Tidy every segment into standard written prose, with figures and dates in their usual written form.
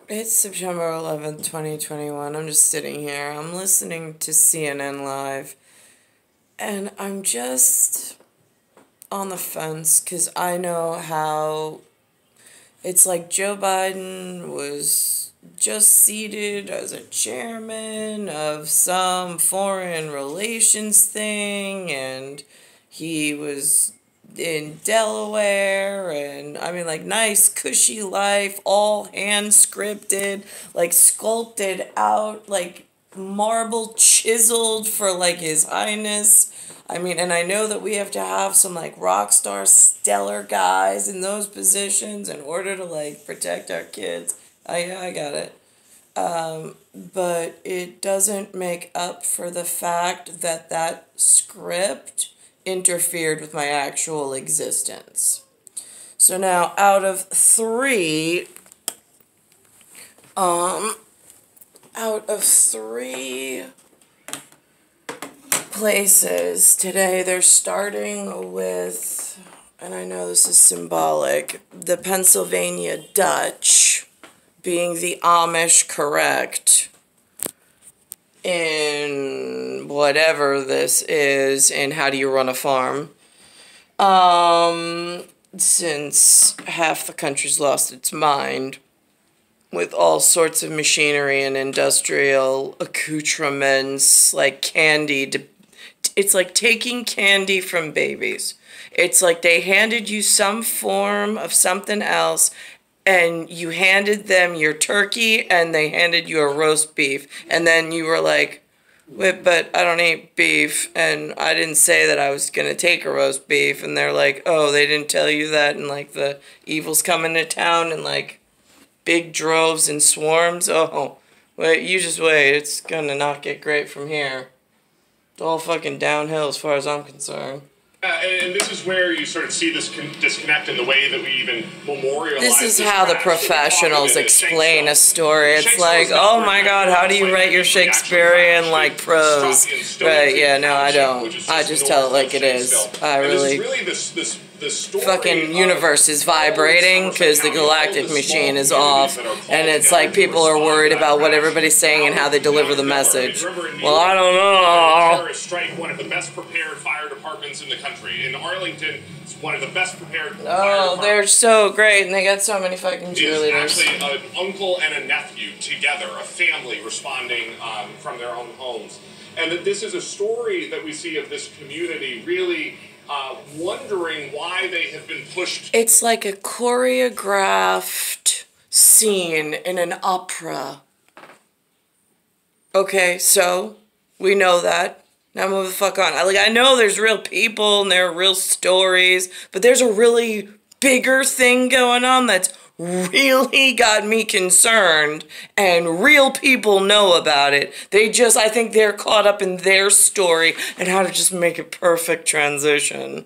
It's September 11th, 2021. I'm just sitting here. I'm listening to CNN Live. And I'm just on the fence because I know how it's like Joe Biden was just seated as a chairman of some foreign relations thing, and he was in Delaware, and I mean, like, nice cushy life, all hand scripted, like sculpted out, like marble chiseled for like His Highness. I mean, and I know that we have to have some like rock star stellar guys in those positions in order to like protect our kids. I got it. But it doesn't make up for the fact that that script interfered with my actual existence. So now, out of three places today, they're starting with, and I know this is symbolic, the Pennsylvania Dutch being the Amish correct in whatever this is in how do you run a farm. Since half the country's lost its mind with all sorts of machinery and industrial accoutrements like candy. It's like taking candy from babies. It's like they handed you some form of something else, and you handed them your turkey, and they handed you a roast beef, and then you were like, wait, but I don't eat beef, and I didn't say that I was going to take a roast beef, and they're like, oh, they didn't tell you that, and like the evil's coming to town, and like big droves and swarms. Oh, wait, you just wait, it's going to not get great from here. It's all fucking downhill as far as I'm concerned. And this is where you sort of see this disconnect in the way that we even memorialize. This is how the professionals explain a story. It's like, oh my god, how do you write your Shakespearean, like, prose? Right, yeah, no, I don't. I just tell it like it is. I really... fucking universe is vibrating because the galactic machine is off, and it's like people are worried about what everybody's saying and how they deliver the message. Well, I don't know. Terrorist strike, one of the best prepared fire departments in the country. In Arlington, it's one of the best prepared fire departments. They're so great, and they got so many fucking cheerleaders. It's actually an uncle and a nephew together, a family responding from their own homes. And that this is a story that we see of this community really wondering why they have been pushed. It's like a choreographed scene in an opera. Okay, so we know that. Now move the fuck on. I know there's real people and there are real stories, but there's a really bigger thing going on that's really got me concerned, and real people know about it. I think they're caught up in their story and how to just make a perfect transition.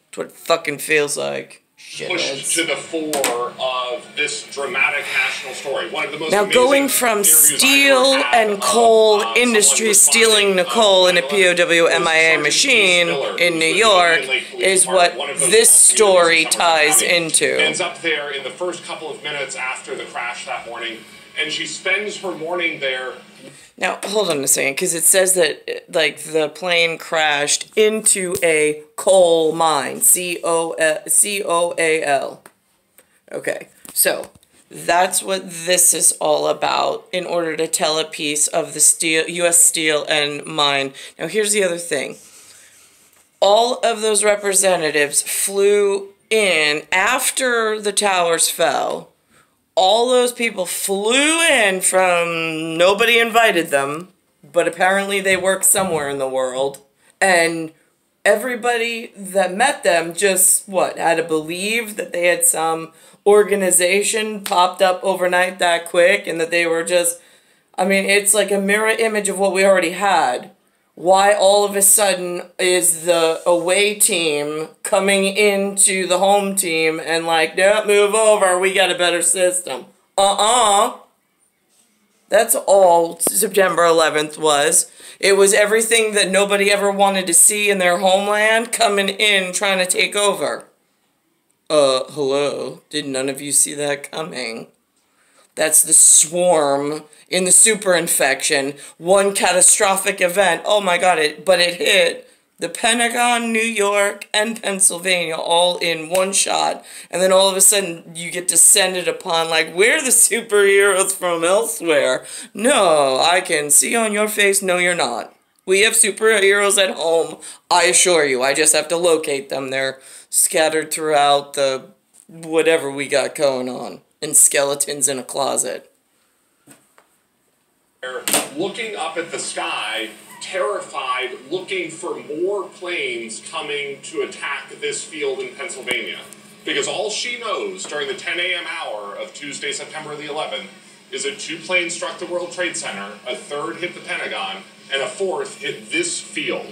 That's what it fucking feels like. Pushed to the fore of this dramatic national story. One of the most now going from steel and coal industry stealing Nicole in a POW MIA machine in New York is what this story ties into. Ends up there in the first couple of minutes after the crash that morning, and she spends her morning there. Now, hold on a second, because it says that, like, the plane crashed into a coal mine. C-O-A-L. Okay, so that's what this is all about in order to tell a piece of the steel, U.S. Steel and mine. Now, here's the other thing. All of those representatives flew in after the towers fell. All those people flew in from, nobody invited them, but apparently they work somewhere in the world. And everybody that met them just, had to believe that they had some organization popped up overnight that quick and that they were just, I mean, it's like a mirror image of what we already had. Why all of a sudden is the away team coming into the home team and like, no, move over, we got a better system. That's all September 11th was. It was everything that nobody ever wanted to see in their homeland coming in trying to take over. Hello? Did none of you see that coming? That's the swarm in the super infection. One catastrophic event. Oh my God, but it hit the Pentagon, New York, and Pennsylvania all in one shot. And then all of a sudden you get descended upon like, we're the superheroes from elsewhere. No, I can see on your face, no you're not. We have superheroes at home, I assure you. I just have to locate them. They're scattered throughout the whatever we got going on. And skeletons in a closet. Looking up at the sky, terrified, looking for more planes coming to attack this field in Pennsylvania. Because all she knows during the 10 a.m. hour of Tuesday, September the 11th, is that 2 planes struck the World Trade Center, a 3rd hit the Pentagon, and a 4th hit this field.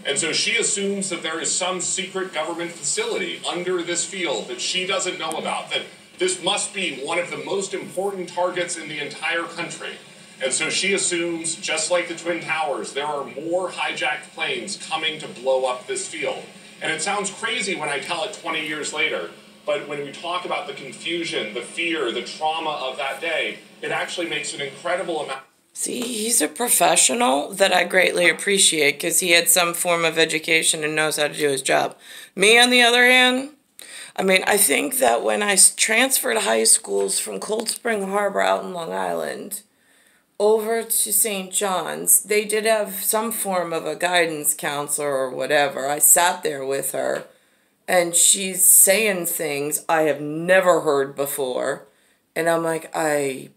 And so she assumes that there is some secret government facility under this field that she doesn't know about, that this must be one of the most important targets in the entire country. And so she assumes, just like the Twin Towers, there are more hijacked planes coming to blow up this field. And it sounds crazy when I tell it 20 years later, but when we talk about the confusion, the fear, the trauma of that day, it actually makes an incredible amount. See, he's a professional that I greatly appreciate because he had some form of education and knows how to do his job. Me, on the other hand, I mean, I think that when I transferred high schools from Cold Spring Harbor out in Long Island over to St. John's, they did have some form of a guidance counselor or whatever. I sat there with her, and she's saying things I have never heard before. And I'm like, I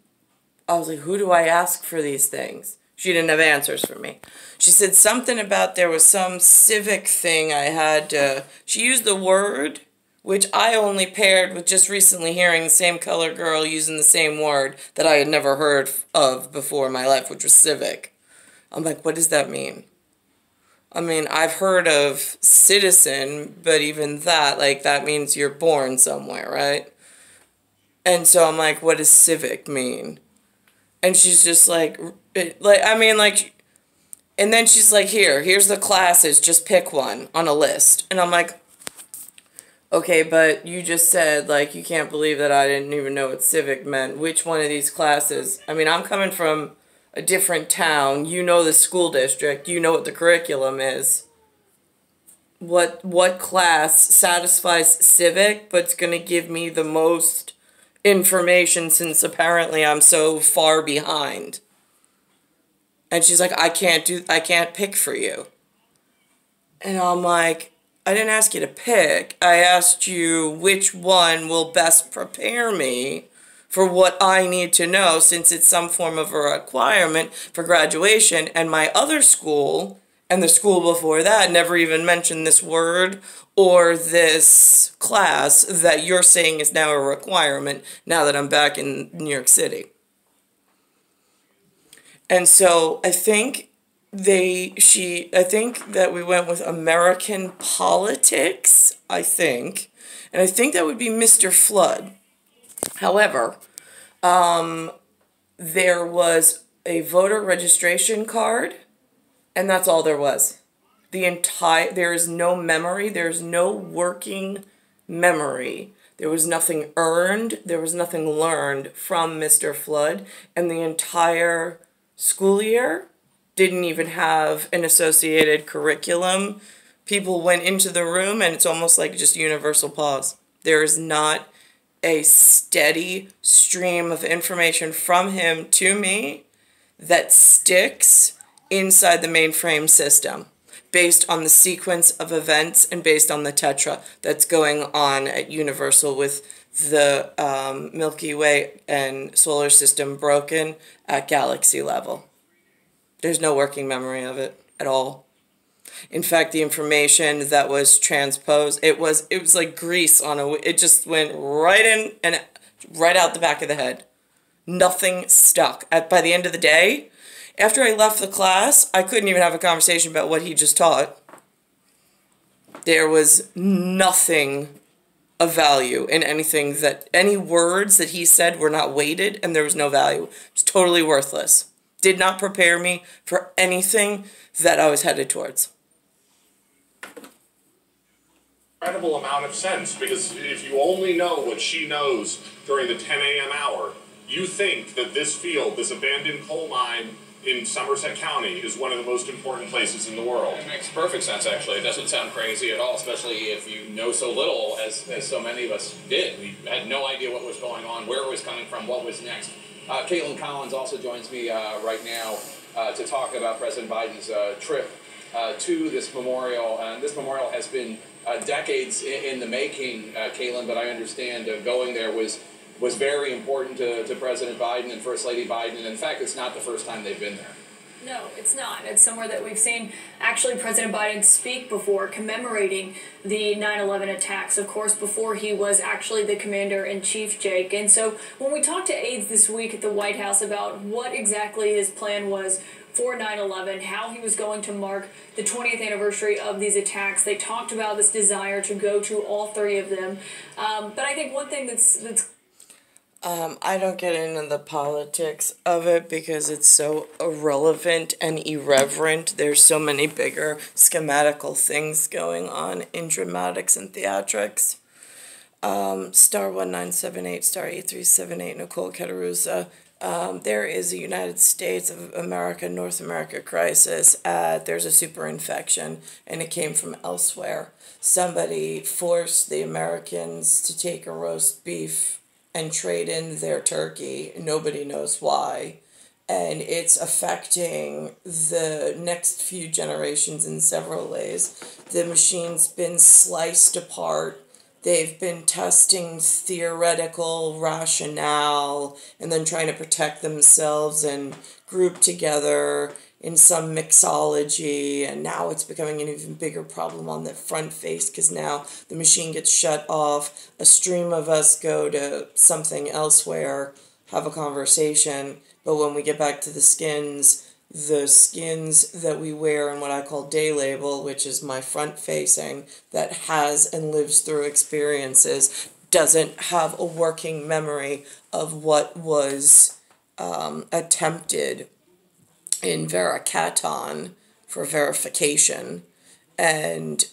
was like, who do I ask for these things? She didn't have answers for me. She said something about there was some civic thing I had to... She used the word, which I only paired with just recently hearing the same color girl using the same word that I had never heard of before in my life, which was civic. I'm like, what does that mean? I mean, I've heard of citizen, but even that, like, that means you're born somewhere, right? And so I'm like, what does civic mean? And she's just like, I mean, like, and then she's like, here's the classes, just pick one on a list. And I'm like, okay, but you just said, like, you can't believe that I didn't even know what civic meant. Which one of these classes? I mean, I'm coming from a different town. You know the school district. You know what the curriculum is. What class satisfies civic, but it's going to give me the most information since apparently I'm so far behind? And she's like, I can't pick for you. And I'm like, I didn't ask you to pick. I asked you which one will best prepare me for what I need to know, since it's some form of a requirement for graduation. And my other school and the school before that never even mentioned this word or this class that you're saying is now a requirement now that I'm back in New York City. And so I think I think that we went with American politics, I think. And I think that would be Mr. Flood. However, there was a voter registration card, and that's all there was. There is no memory, there's no working memory. There was nothing earned, there was nothing learned from Mr. Flood, and the entire school year didn't even have an associated curriculum. People went into the room and it's almost like just universal pause. There is not a steady stream of information from him to me that sticks inside the mainframe system based on the sequence of events and based on the tetra that's going on at Universal with the Milky Way and solar system broken at galaxy level. There's no working memory of it at all. In fact, the information that was transposed, it was like grease on it just went right in and right out the back of the head. Nothing stuck. By the end of the day, after I left the class, I couldn't even have a conversation about what he just taught. There was nothing of value in anything any words that he said were not weighted, and there was no value. It was totally worthless. Did not prepare me for anything that I was headed towards. Incredible amount of sense, because if you only know what she knows during the 10 a.m. hour, you think that this field, this abandoned coal mine in Somerset County, is one of the most important places in the world. It makes perfect sense, actually. It doesn't sound crazy at all, especially if you know so little, as so many of us did. We had no idea what was going on, where it was coming from, what was next. Caitlin Collins also joins me right now to talk about President Biden's trip to this memorial. And this memorial has been decades in the making, Caitlin, but I understand going there was very important to President Biden and First Lady Biden. And in fact, it's not the first time they've been there. No, it's not. It's somewhere that we've seen actually President Biden speak before, commemorating the 9/11 attacks, of course, before he was actually the commander-in-chief, Jake. And so when we talked to aides this week at the White House about what exactly his plan was for 9/11, how he was going to mark the 20th anniversary of these attacks, they talked about this desire to go to all three of them. But I think one thing that's I don't get into the politics of it because it's so irrelevant and irreverent. There's so many bigger schematical things going on in dramatics and theatrics. Star 1978, star 8378, Nicole Cattaruzza. There is a United States of America, North America crisis. There's a super infection, and it came from elsewhere. Somebody forced the Americans to take a roast beef and trade in their turkey. Nobody knows why. And it's affecting the next few generations in several ways. The machine's been sliced apart. They've been testing theoretical rationale and then trying to protect themselves and group together in some mixology, and now it's becoming an even bigger problem on the front face because now the machine gets shut off, a stream of us go to something elsewhere, have a conversation, but when we get back to the skins that we wear in what I call day label, which is my front facing, that has and lives through experiences, doesn't have a working memory of what was attempted in Vericaton for verification, and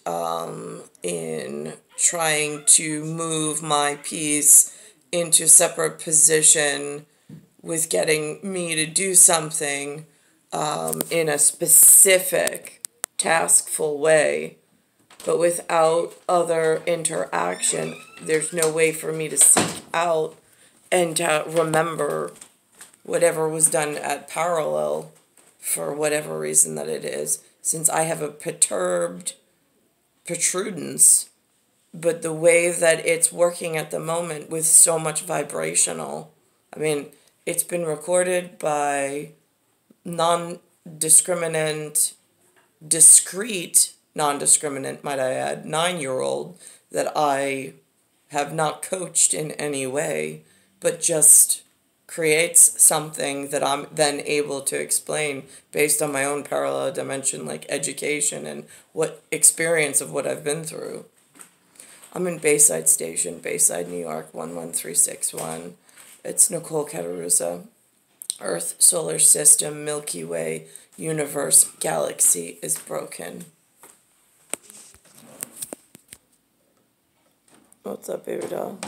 in trying to move my piece into a separate position with getting me to do something in a specific taskful way, but without other interaction, there's no way for me to seek out and to remember whatever was done at parallel for whatever reason that it is, since I have a perturbed protrudence, but the way that it's working at the moment with so much vibrational, I mean, it's been recorded by non-discriminant, discrete, non-discriminant, might I add, 9-year-old that I have not coached in any way, but just creates something that I'm then able to explain based on my own parallel dimension, like education and what experience of what I've been through. I'm in Bayside Station, Bayside, New York, 11361. It's Nicole Cattaruzza. Earth, solar system, Milky Way, universe, galaxy is broken. What's up, baby doll?